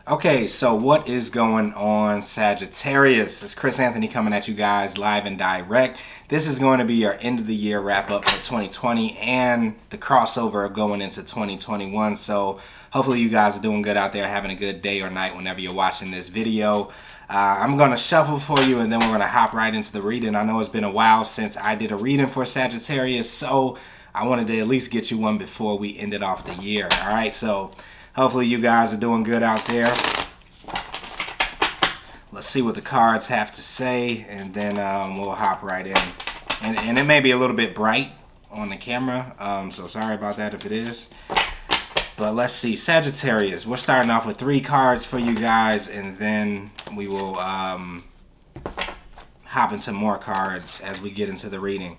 Okay, so what is going on, Sagittarius? It's Chris Anthony coming at you guys live and direct. This is going to be your end of the year wrap up for 2020 and the crossover going into 2021. So hopefully you guys are doing good out there, having a good day or night whenever you're watching this video. I'm going to shuffle for you and then we're going to hop right into the reading. I know it's been a while since I did a reading for Sagittarius, so I wanted to at least get you one before we ended off the year. All right, so hopefully you guys are doing good out there. Let's see what the cards have to say, and then we'll hop right in. And it may be a little bit bright on the camera, so sorry about that if it is. But let's see, Sagittarius. We're starting off with 3 cards for you guys, and then we will hop into more cards as we get into the reading.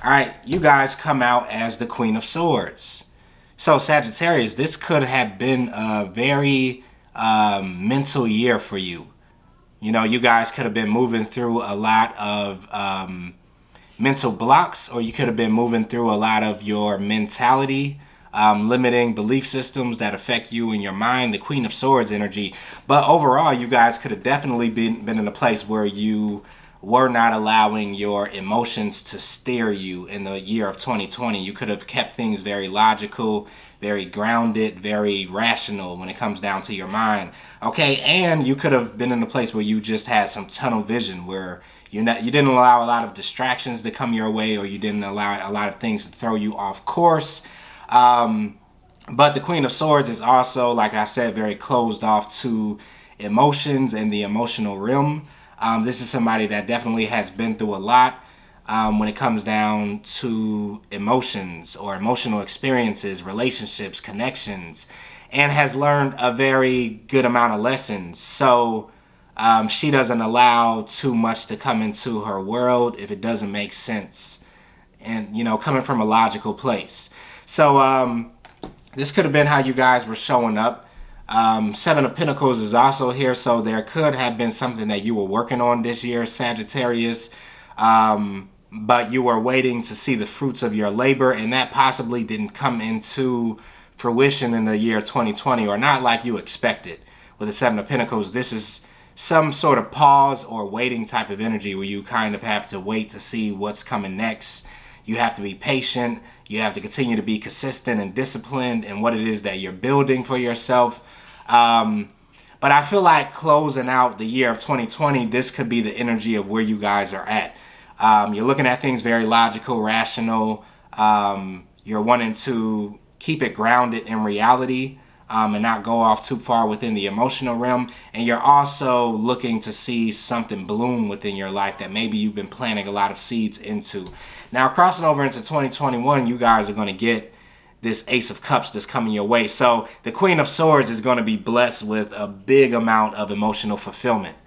All right, you guys come out as the Queen of Swords. So Sagittarius, this could have been a very mental year for you. You know, you guys could have been moving through a lot of mental blocks, or you could have been moving through a lot of your mentality, limiting belief systems that affect you and your mind, the Queen of Swords energy. But overall, you guys could have definitely been in a place where you were not allowing your emotions to steer you in the year of 2020. You could have kept things very logical, very grounded, very rational when it comes down to your mind. Okay, and you could have been in a place where you just had some tunnel vision, where you didn't allow a lot of distractions to come your way, or you didn't allow a lot of things to throw you off course. But the Queen of Swords is also, like I said, very closed off to emotions and the emotional realm. This is somebody that definitely has been through a lot when it comes down to emotions or emotional experiences, relationships, connections, and has learned a very good amount of lessons. So she doesn't allow too much to come into her world if it doesn't make sense, and, you know, coming from a logical place. So this could have been how you guys were showing up. 7 of Pentacles is also here, so there could have been something that you were working on this year, Sagittarius, but you were waiting to see the fruits of your labor, and that possibly didn't come into fruition in the year 2020, or not like you expected. With the 7 of Pentacles, this is some sort of pause or waiting type of energy where you kind of have to wait to see what's coming next. You have to be patient. You have to continue to be consistent and disciplined in what it is that you're building for yourself. But I feel like closing out the year of 2020, this could be the energy of where you guys are at. You're looking at things very logical, rational. You're wanting to keep it grounded in reality, and not go off too far within the emotional realm. And you're also looking to see something bloom within your life that maybe you've been planting a lot of seeds into. Now, crossing over into 2021, you guys are going to get this Ace of Cups that's coming your way. So the Queen of Swords is going to be blessed with a big amount of emotional fulfillment.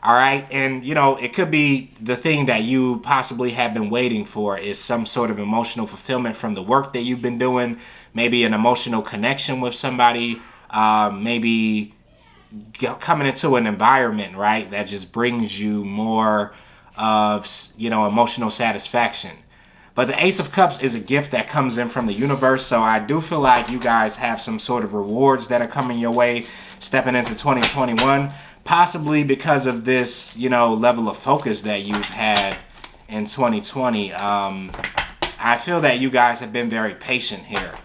All right. And, you know, it could be the thing that you possibly have been waiting for is some sort of emotional fulfillment from the work that you've been doing. Maybe an emotional connection with somebody. Maybe coming into an environment, right, that just brings you more of, you know, emotional satisfaction. But the Ace of Cups is a gift that comes in from the universe. So I do feel like you guys have some sort of rewards that are coming your way stepping into 2021. Possibly because of this, you know, level of focus that you've had in 2020. I feel that you guys have been very patient here.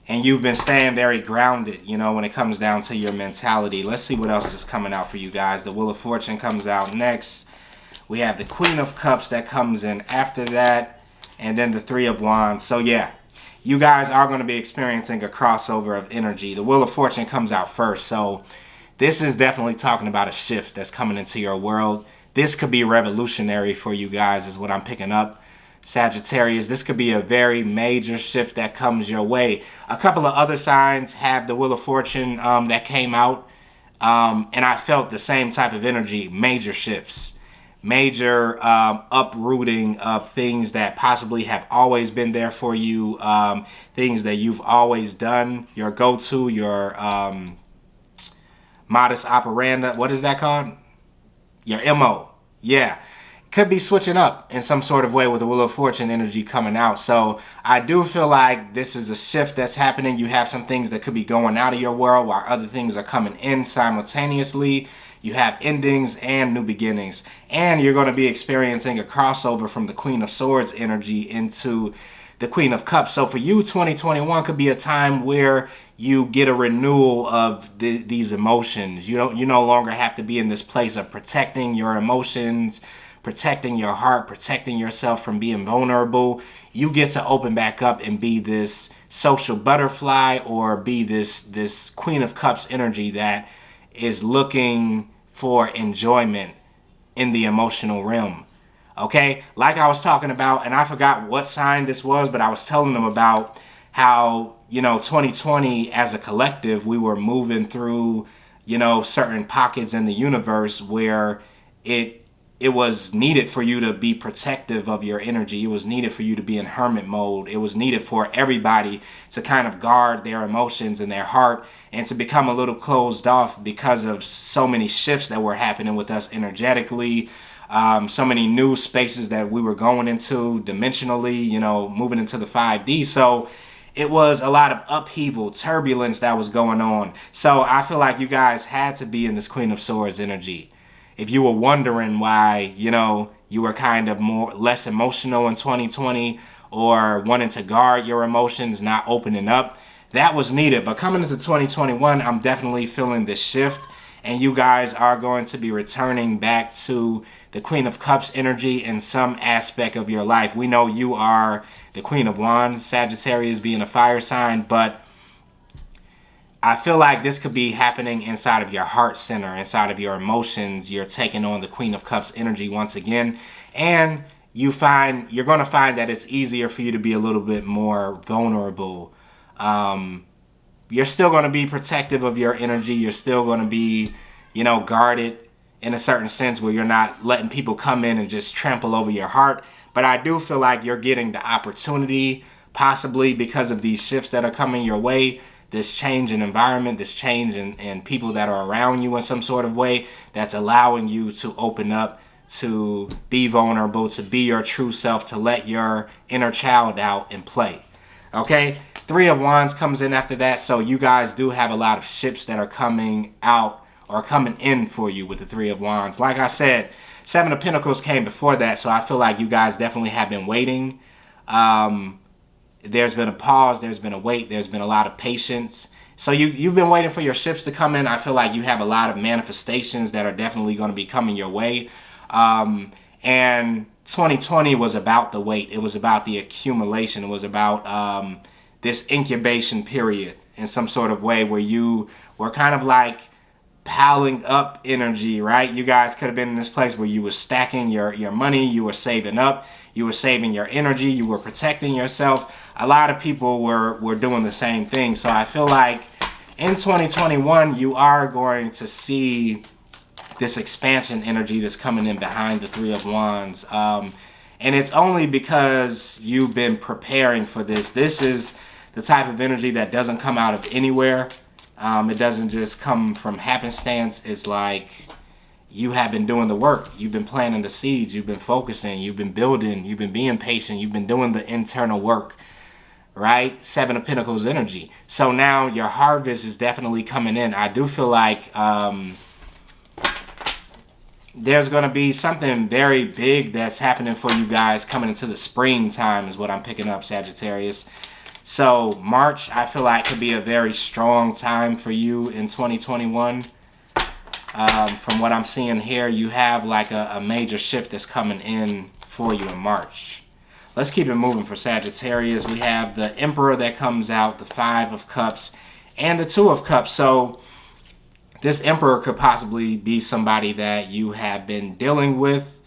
And you've been staying very grounded, you know, when it comes down to your mentality. Let's see what else is coming out for you guys. The Wheel of Fortune comes out next. We have the Queen of Cups that comes in after that. And then the 3 of Wands. So, yeah, you guys are going to be experiencing a crossover of energy. The Wheel of Fortune comes out first. So this is definitely talking about a shift that's coming into your world. This could be revolutionary for you guys is what I'm picking up. Sagittarius, this could be a very major shift that comes your way. A couple of other signs have the Wheel of Fortune that came out. And I felt the same type of energy, major shifts. Major uprooting of things that possibly have always been there for you. Things that you've always done. Your go-to, your modus operandi. What is that called? Your MO. Yeah. could be switching up in some sort of way with the Wheel of Fortune energy coming out. So I do feel like this is a shift that's happening. You have some things that could be going out of your world while other things are coming in simultaneously. You have endings and new beginnings. And you're going to be experiencing a crossover from the Queen of Swords energy into the Queen of Cups. So for you, 2021 could be a time where you get a renewal of these emotions. You no longer have to be in this place of protecting your emotions, protecting your heart, protecting yourself from being vulnerable. You get to open back up and be this social butterfly, or be this Queen of Cups energy that is looking for enjoyment in the emotional realm. Okay, like I was talking about, and I forgot what sign this was, but I was telling them about how, 2020 as a collective, we were moving through, certain pockets in the universe where it was needed for you to be protective of your energy. It was needed for you to be in hermit mode. It was needed for everybody to kind of guard their emotions and their heart, and to become a little closed off because of so many shifts that were happening with us energetically. So many new spaces that we were going into dimensionally, moving into the 5D. So it was a lot of upheaval, turbulence that was going on. So I feel like you guys had to be in this Queen of Swords energy. If you were wondering why, you were kind of less emotional in 2020, or wanting to guard your emotions, not opening up, that was needed. But coming into 2021, I'm definitely feeling this shift, and you guys are going to be returning back to the Queen of Cups energy in some aspect of your life. We know you are the Queen of Wands, Sagittarius being a fire sign, but I feel like this could be happening inside of your heart center, inside of your emotions. You're taking on the Queen of Cups energy once again, and you're going to find that it's easier for you to be a little bit more vulnerable. You're still going to be protective of your energy. You're still going to be, guarded in a certain sense, where you're not letting people come in and just trample over your heart. But I do feel like you're getting the opportunity, possibly because of these shifts that are coming your way, this change in environment, this change in people that are around you in some sort of way, that's allowing you to open up, to be vulnerable, to be your true self, to let your inner child out and play. Okay? Three of Wands comes in after that, so you guys do have a lot of ships that are coming out or coming in for you with the Three of Wands. Like I said, Seven of Pentacles came before that, so I feel like you guys definitely have been waiting. There's been a pause, there's been a wait, there's been a lot of patience. So you've been waiting for your ships to come in. I feel like you have a lot of manifestations that are definitely going to be coming your way. And 2020 was about the wait. It was about the accumulation. It was about this incubation period in some sort of way, where you were kind of like piling up energy, right? You guys could have been in this place where you were stacking your money, you were saving up, you were saving your energy, you were protecting yourself. A lot of people were doing the same thing. So I feel like in 2021, you are going to see this expansion energy that's coming in behind the Three of Wands. And it's only because you've been preparing for this. This is the type of energy that doesn't come out of anywhere. It doesn't just come from happenstance. It's like you have been doing the work. You've been planting the seeds. You've been focusing. You've been building. You've been being patient. You've been doing the internal work, right? Seven of Pentacles energy. So now your harvest is definitely coming in. I do feel like there's going to be something very big that's happening for you guys coming into the springtime is what I'm picking up, Sagittarius. So March, I feel like, could be a very strong time for you in 2021. From what I'm seeing here, you have like a major shift that's coming in for you in March. Let's keep it moving for Sagittarius. We have the Emperor that comes out, the Five of Cups, and the Two of Cups. So this Emperor could possibly be somebody that you have been dealing with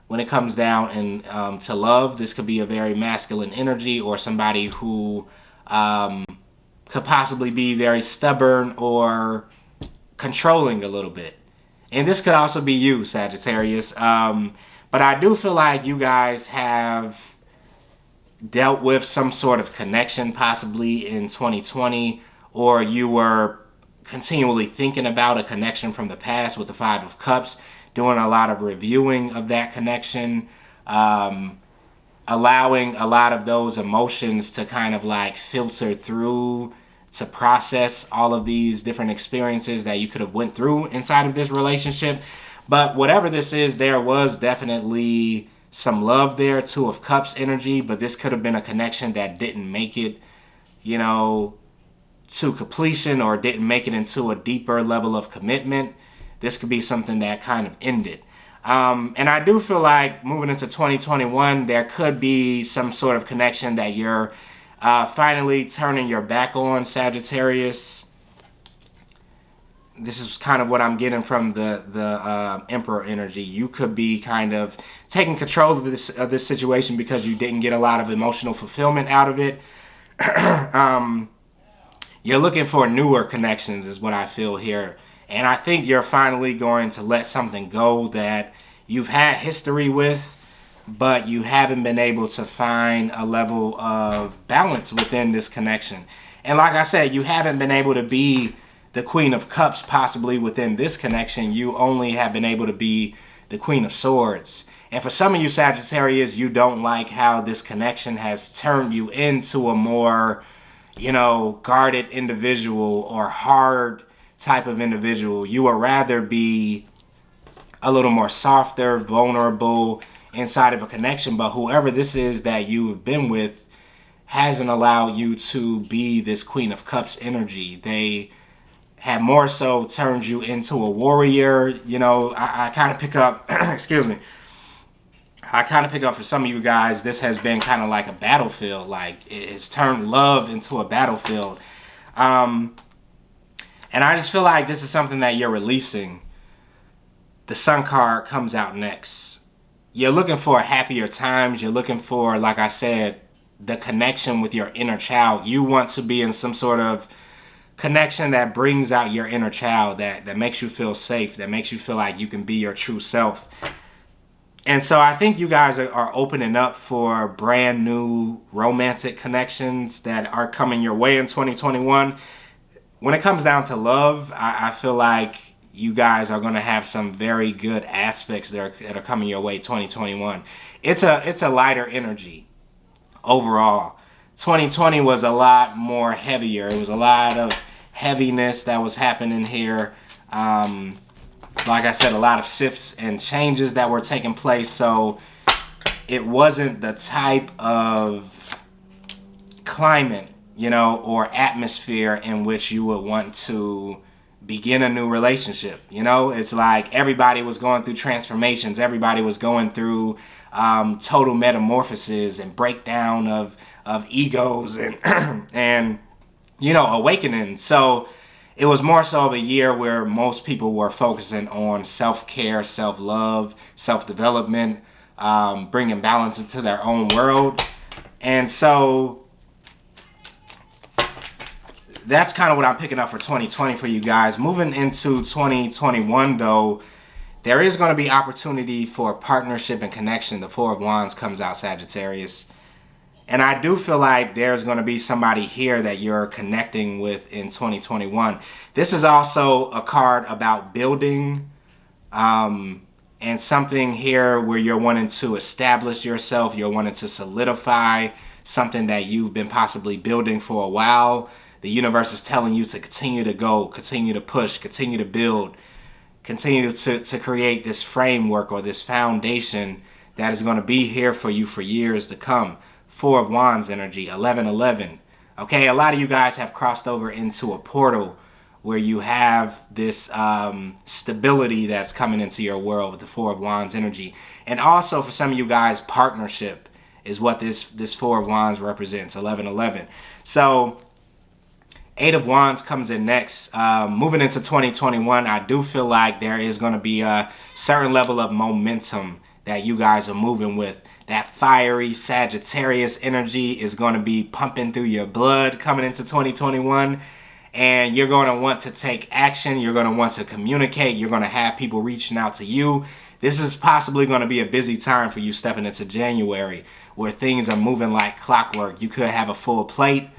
when it comes down to love. This could be a very masculine energy, or somebody who could possibly be very stubborn or controlling a little bit. And this could also be you, Sagittarius. But I do feel like you guys have dealt with some sort of connection possibly in 2020, or you were continually thinking about a connection from the past with the Five of Cups. doing a lot of reviewing of that connection, allowing a lot of those emotions to kind of like filter through, to process all of these different experiences that you could have went through inside of this relationship. But whatever this is, there was definitely some love there, Two of Cups energy, but this could have been a connection that didn't make it, you know, to completion, or didn't make it into a deeper level of commitment. This could be something that kind of ended. And I do feel like moving into 2021, there could be some sort of connection that you're finally turning your back on, Sagittarius. This is kind of what I'm getting from the Emperor energy. You could be kind of taking control of this situation because you didn't get a lot of emotional fulfillment out of it. You're looking for newer connections is what I feel here. And I think you're finally going to let something go that you've had history with, but you haven't been able to find a level of balance within this connection. And like I said, you haven't been able to be the Queen of Cups possibly within this connection. You only have been able to be the Queen of Swords. And for some of you Sagittarius, you don't like how this connection has turned you into a more, you know, guarded individual or hard type of individual. You would rather be a little more softer, vulnerable inside of a connection. But whoever this is that you've been with hasn't allowed you to be this Queen of Cups energy. They have more so turned you into a warrior. You know, I kind of pick up, excuse me, I kind of pick up for some of you guys, this has been kind of like a battlefield. Like, it's turned love into a battlefield. And I just feel like this is something that you're releasing. The Sun card comes out next. You're looking for happier times. You're looking for, like I said, the connection with your inner child. You want to be in some sort of connection that brings out your inner child, that makes you feel safe, that makes you feel like you can be your true self. And so I think you guys are opening up for brand new romantic connections that are coming your way in 2021. When it comes down to love, I feel like you guys are going to have some very good aspects that are coming your way 2021. It's a lighter energy overall. 2020 was a lot more heavier. It was a lot of heaviness that was happening here. Like I said, a lot of shifts and changes that were taking place. So it wasn't the type of climate, you know, or atmosphere in which you would want to begin a new relationship. You know, it's like everybody was going through transformations. Everybody was going through total metamorphosis and breakdown of egos and and, you know, awakening. So it was more so of a year where most people were focusing on self-care, self-love, self-development, bringing balance into their own world. And so that's kind of what I'm picking up for 2020 for you guys. Moving into 2021, though, there is going to be opportunity for partnership and connection. The Four of Wands comes out, Sagittarius. And I do feel like there's going to be somebody here that you're connecting with in 2021. This is also a card about building and something here where you're wanting to establish yourself. You're wanting to solidify something that you've been possibly building for a while. The universe is telling you to continue to go, continue to push, continue to build, continue to create this framework or this foundation that is going to be here for you for years to come. Four of Wands energy, 1111. Okay, a lot of you guys have crossed over into a portal where you have this stability that's coming into your world with the Four of Wands energy. And also for some of you guys, partnership is what this Four of Wands represents, 1111. So Eight of Wands comes in next. Moving into 2021, I do feel like there is going to be a certain level of momentum that you guys are moving with. That fiery Sagittarius energy is going to be pumping through your blood coming into 2021. And you're going to want to take action. You're going to want to communicate. You're going to have people reaching out to you. This is possibly going to be a busy time for you stepping into January where things are moving like clockwork. You could have a full plate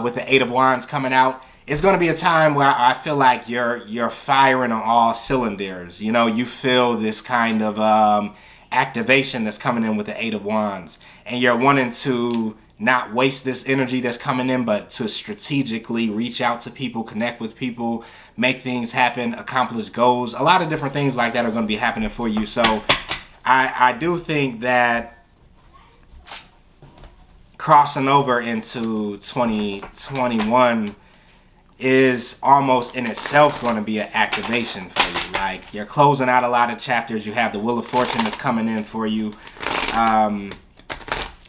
with the Eight of Wands coming out. it's going to be a time where I feel like you're firing on all cylinders. You know, you feel this kind of activation that's coming in with the Eight of Wands, and you're wanting to not waste this energy that's coming in, but to strategically reach out to people, connect with people, make things happen, accomplish goals. A lot of different things like that are going to be happening for you. So I do think that crossing over into 2021 is almost in itself going to be an activation for you. Like, you're closing out a lot of chapters. You have the Wheel of Fortune that's coming in for you.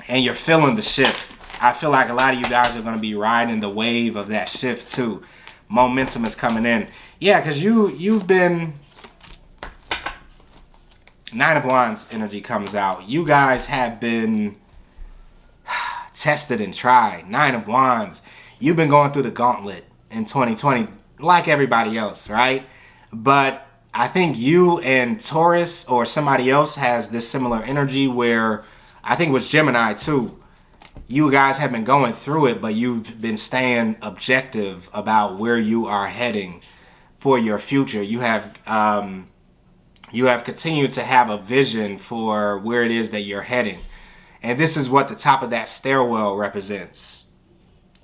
And you're feeling the shift. I feel like a lot of you guys are going to be riding the wave of that shift too. Momentum is coming in. Yeah, because you've been... Nine of Wands energy comes out. You guys have been tested and tried. Nine of Wands. You've been going through the gauntlet in 2020 like everybody else, right? But I think you and Taurus or somebody else has this similar energy where, I think it was Gemini too, you guys have been going through it, but you've been staying objective about where you are heading for your future. You have continued to have a vision for where it is that you're heading. And this is what the top of that stairwell represents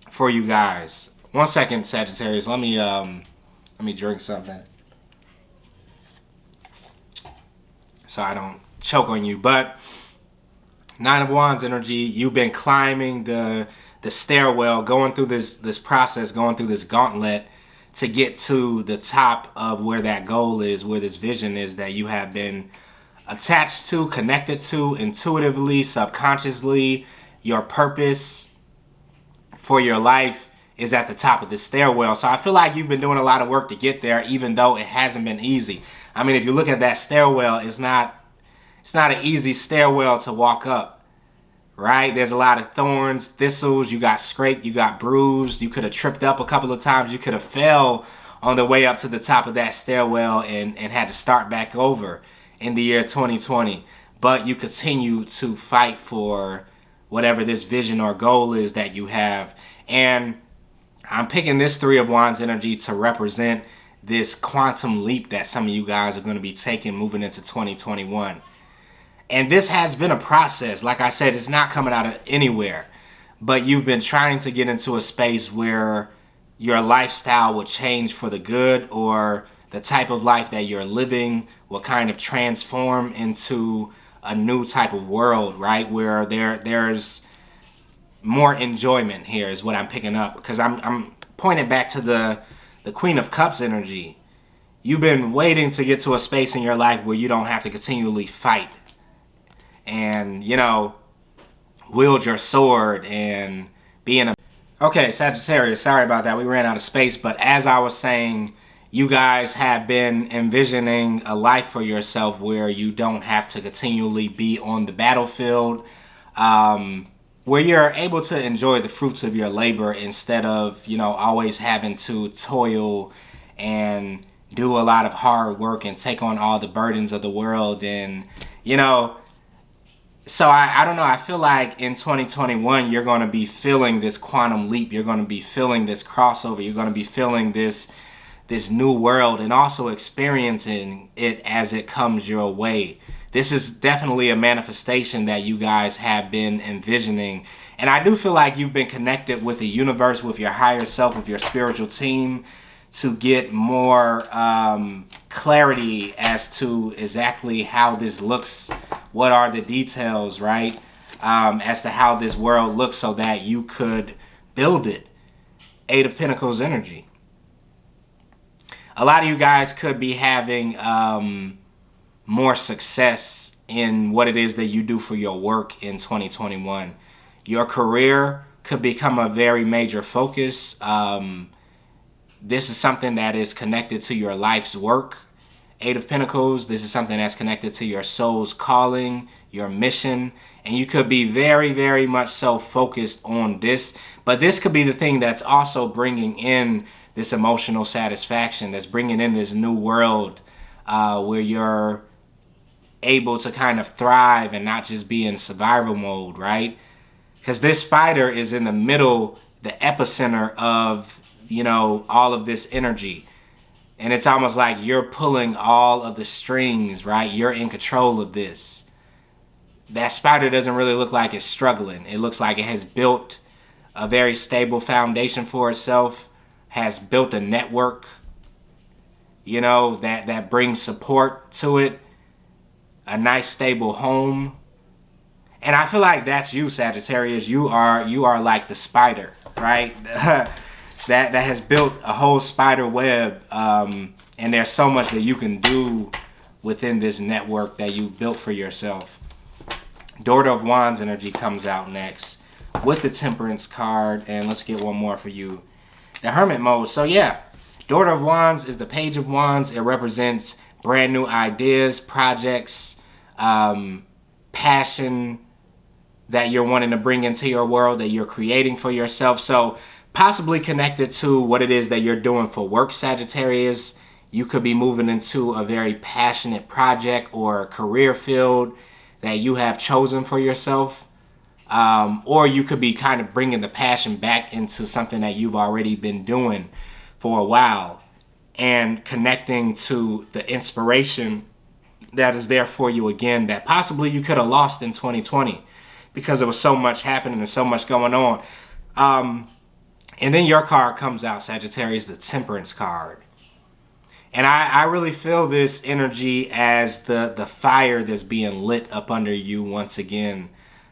for you guys. One second, Sagittarius. Let me drink something, so I don't choke on you. But Nine of Wands energy, you've been climbing the stairwell, going through this process, going through this gauntlet to get to the top of where that goal is, where this vision is that you have been attached to, connected to, intuitively, subconsciously. Your purpose for your life is at the top of the stairwell. So I feel like you've been doing a lot of work to get there, even though it hasn't been easy. I mean, if you look at that stairwell, it's not an easy stairwell to walk up, right? There's a lot of thorns, thistles. You got scraped, you got bruised. You could have tripped up a couple of times. You could have fell on the way up to the top of that stairwell and had to start back over in the year 2020. But you continue to fight for whatever this vision or goal is that you have. And I'm picking this Three of Wands energy to represent this quantum leap that some of you guys are going to be taking moving into 2021. And this has been a process. Like I said, it's not coming out of anywhere. But you've been trying to get into a space where your lifestyle will change for the good, or the type of life that you're living will kind of transform into a new type of world, right? Where there's more enjoyment here is what I'm picking up. Because I'm pointing back to the Queen of Cups energy. You've been waiting to get to a space in your life where you don't have to continually fight and, you know, wield your sword and be in a... Okay, Sagittarius, sorry about that. We ran out of space. But as I was saying, you guys have been envisioning a life for yourself where you don't have to continually be on the battlefield, where you're able to enjoy the fruits of your labor instead of, you know, always having to toil and do a lot of hard work and take on all the burdens of the world. And, you know, so I don't know. I feel like in 2021, you're going to be feeling this quantum leap. You're going to be feeling this crossover. You're going to be feeling this new world and also experiencing it as it comes your way. This is definitely a manifestation that you guys have been envisioning. And I do feel like you've been connected with the universe, with your higher self, with your spiritual team, to get more clarity as to exactly how this looks. What are the details, right? As to how this world looks so that you could build it. Eight of Pentacles energy. A lot of you guys could be having more success in what it is that you do for your work in 2021. Your career could become a very major focus. This is something that is connected to your life's work. Eight of Pentacles, this is something that's connected to your soul's calling, your mission. And you could be very, very much so focused on this. But this could be the thing that's also bringing in this emotional satisfaction, that's bringing in this new world where you're able to kind of thrive and not just be in survival mode, right? Because this spider is in the middle, the epicenter of you know, all of this energy. And it's almost like you're pulling all of the strings, right? You're in control of this. That spider doesn't really look like it's struggling. It looks like it has built a very stable foundation for itself, has built a network, you know, that brings support to it, a nice stable home. And I feel like that's you, Sagittarius. You are like the spider, right? that has built a whole spider web, and there's so much that you can do within this network that you built for yourself. Daughter of Wands energy comes out next with the Temperance card, and let's get one more for you. The Hermit mode. So yeah, Daughter of Wands is the Page of Wands. It represents brand new ideas, projects, passion that you're wanting to bring into your world, that you're creating for yourself. So possibly connected to what it is that you're doing for work, Sagittarius. You could be moving into a very passionate project or career field that you have chosen for yourself. Or you could be kind of bringing the passion back into something that you've already been doing for a while and connecting to the inspiration that is there for you again that possibly you could have lost in 2020 because there was so much happening and so much going on. And then your card comes out, Sagittarius, the Temperance card. And I really feel this energy as the fire that's being lit up under you once again.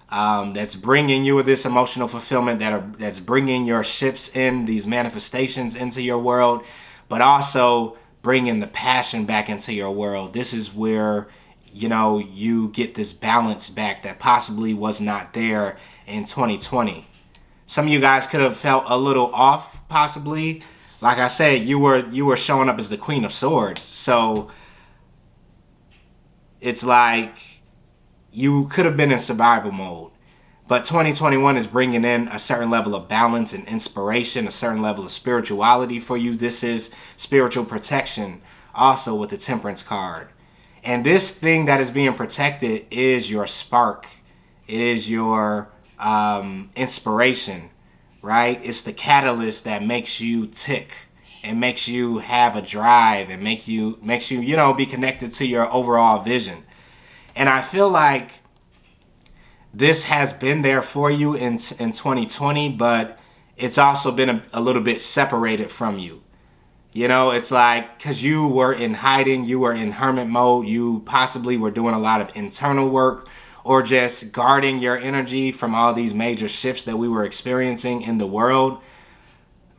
That's bringing you this emotional fulfillment, that's bringing your ships in, these manifestations into your world, but also bringing the passion back into your world. This is where, you know, you get this balance back that possibly was not there in 2020. Some of you guys could have felt a little off, possibly. Like I said, you were showing up as the Queen of Swords. So it's like you could have been in survival mode. But 2021 is bringing in a certain level of balance and inspiration, a certain level of spirituality for you. This is spiritual protection also with the Temperance card. And this thing that is being protected is your spark. It is your inspiration, right? It's the catalyst that makes you tick and makes you have a drive and makes you, you know, be connected to your overall vision. And I feel like this has been there for you in 2020, but it's also been a little bit separated from you. You know, it's like, because you were in hiding, you were in hermit mode, you possibly were doing a lot of internal work or just guarding your energy from all these major shifts that we were experiencing in the world.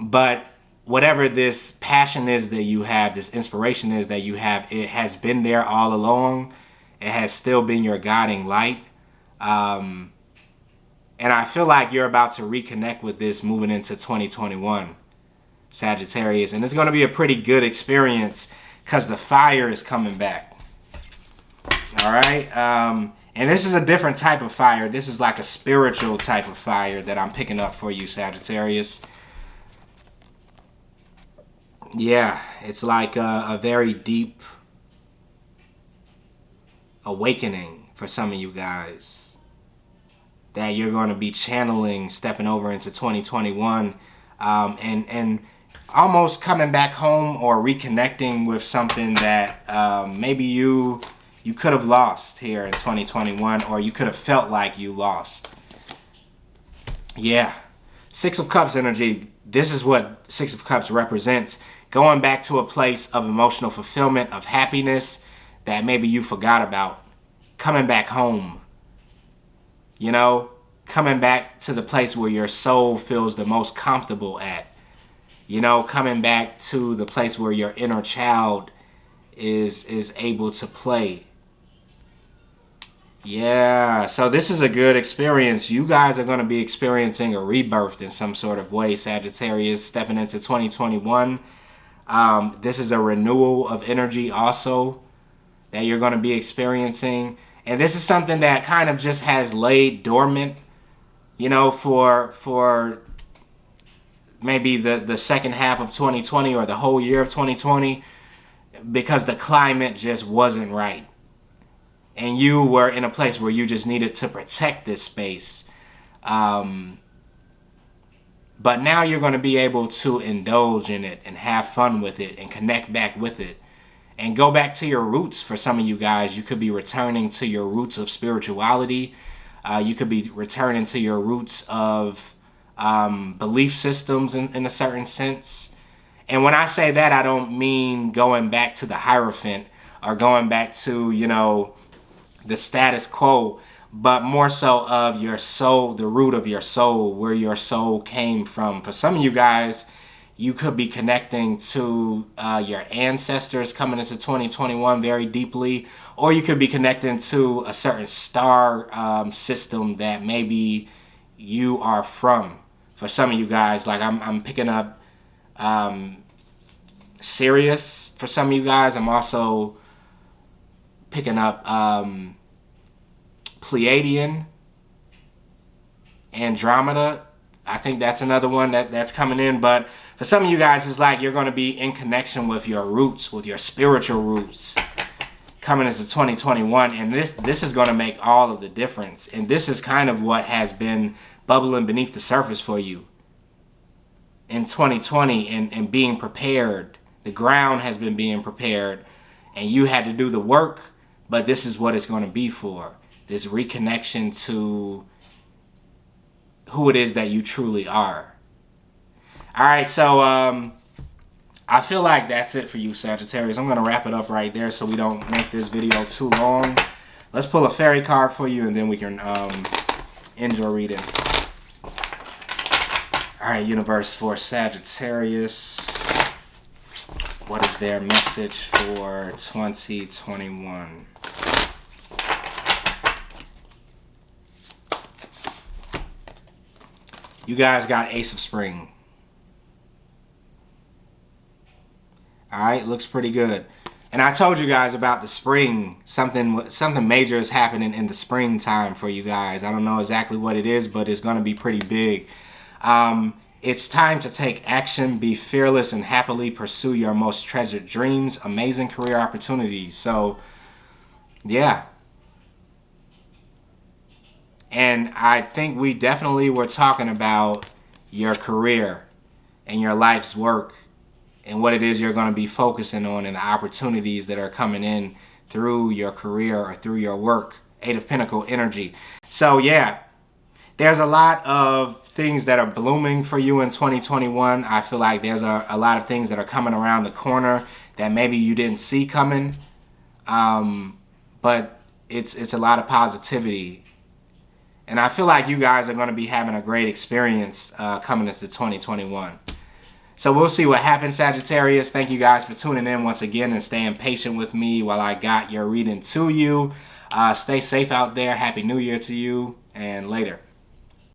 But whatever this passion is that you have, this inspiration is that you have, it has been there all along. It has still been your guiding light. And I feel like you're about to reconnect with this moving into 2021, Sagittarius. And it's going to be a pretty good experience because the fire is coming back. All right. And this is a different type of fire. This is like a spiritual type of fire that I'm picking up for you, Sagittarius. Yeah, it's like a very deep awakening for some of you guys that you're going to be channeling, stepping over into 2021, and almost coming back home or reconnecting with something that maybe you could have lost here in 2021, or you could have felt like you lost. Yeah. Six of Cups energy. This is what Six of Cups represents. Going back to a place of emotional fulfillment, of happiness that maybe you forgot about. Coming back home. You know, coming back to the place where your soul feels the most comfortable at. You know, coming back to the place where your inner child is able to play. Yeah, so this is a good experience. You guys are going to be experiencing a rebirth in some sort of way, Sagittarius, stepping into 2021. This is a renewal of energy also that you're going to be experiencing. And this is something that kind of just has laid dormant, you know, for maybe the second half of 2020 or the whole year of 2020, because the climate just wasn't right. And you were in a place where you just needed to protect this space. But But now you're going to be able to indulge in it and have fun with it and connect back with it and go back to your roots. For some of you guys, you could be returning to your roots of spirituality. You could be returning to your roots of belief systems in a certain sense. And when I say that, I don't mean going back to the Hierophant or going back to, you know, the status quo, but more so of your soul, the root of your soul, where your soul came from. For some of you guys, you could be connecting to your ancestors coming into 2021 very deeply, or you could be connecting to a certain star system that maybe you are from. For some of you guys, like I'm picking up Sirius. For some of you guys, I'm also picking up Pleiadian, Andromeda. I think that's another one that's coming in. But for some of you guys, it's like you're going to be in connection with your roots, with your spiritual roots coming into 2021. And this is going to make all of the difference. And this is kind of what has been bubbling beneath the surface for you in 2020 and being prepared. The ground has been being prepared and you had to do the work, but this is what it's going to be for. This reconnection to who it is that you truly are. All right, so I feel like that's it for you, Sagittarius. I'm going to wrap it up right there so we don't make this video too long. Let's pull a fairy card for you and then we can end your reading. All right, universe, for Sagittarius, what is their message for 2021? You guys got Ace of Spring. All right, looks pretty good. And I told you guys about the spring. Something major is happening in the springtime for you guys. I don't know exactly what it is, but it's going to be pretty big. It's time to take action, be fearless, and happily pursue your most treasured dreams, amazing career opportunities. So, yeah. And I think we definitely were talking about your career and your life's work and what it is you're going to be focusing on and the opportunities that are coming in through your career or through your work. Eight of Pentacles energy. So, yeah, there's a lot of things that are blooming for you in 2021. I feel like there's a lot of things that are coming around the corner that maybe you didn't see coming. But it's a lot of positivity. And I feel like you guys are going to be having a great experience coming into 2021. So we'll see what happens, Sagittarius. Thank you guys for tuning in once again and staying patient with me while I got your reading to you. Stay safe out there. Happy New Year to you, and later.